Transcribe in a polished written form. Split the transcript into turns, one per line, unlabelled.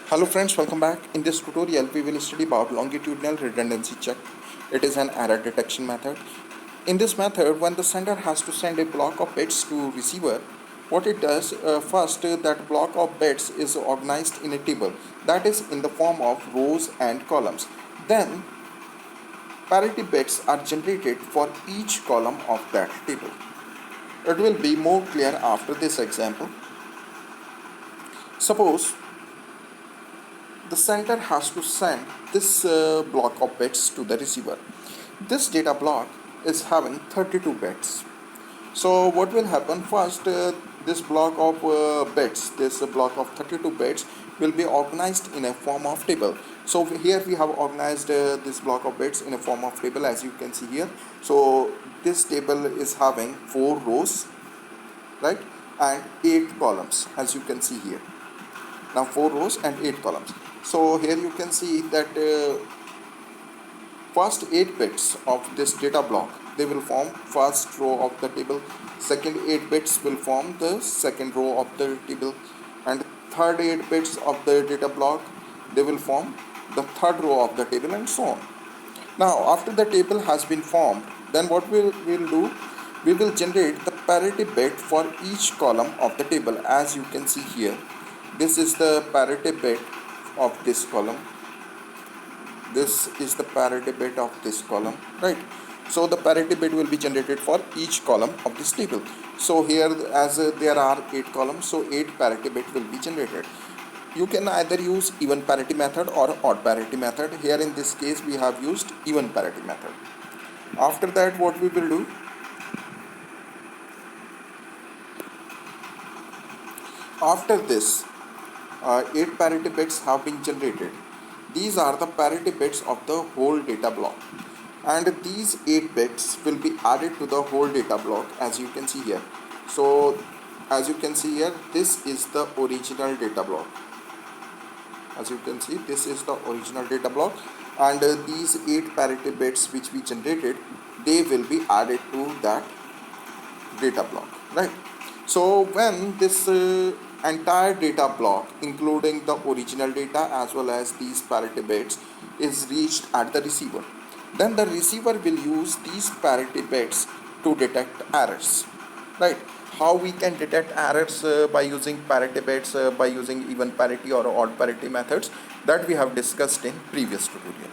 Hello friends, welcome back. In this tutorial, we will study about longitudinal redundancy check. It is an error detection method. In this method, when the sender has to send a block of bits to receiver, what it does first, that block of bits is organized in a table, that is in the form of rows and columns. Then parity bits are generated for each column of that table. It will be more clear after this example. Suppose the sender has to send this block of bits to the receiver. This data block is having 32 bits. So what will happen first, this block of bits, this block of 32 bits will be organized in a form of table. So here we have organized this block of bits in a form of table, as you can see here. So this table is having 4 rows, right, and 8 columns, as you can see here. Now 4 rows and 8 columns. So here you can see that first 8 bits of this data block, they will form first row of the table, second 8 bits will form the second row of the table, and third 8 bits of the data block, they will form the third row of the table, and so on. Now after the table has been formed, then what we will do, we will generate the parity bit for each column of the table. As you can see here, this is the parity bit of this column, this is the parity bit of this column, right? So the parity bit will be generated for each column of this table. So here, as there are 8 columns, so 8 parity bit will be generated. You can either use even parity method or odd parity method. Here in this case we have used even parity method. After that, what we will do, after this 8 parity bits have been generated. These are the parity bits of the whole data block, and these 8 bits will be added to the whole data block, as you can see here. So as you can see here, this is the original data block. As you can see, this is the original data block, and these 8 parity bits which we generated, they will be added to that data block, right? So when this entire data block, including the original data as well as these parity bits, is reached at the receiver, then the receiver will use these parity bits to detect errors, right? How we can detect errors by using parity bits, by using even parity or odd parity methods, that we have discussed in previous tutorial.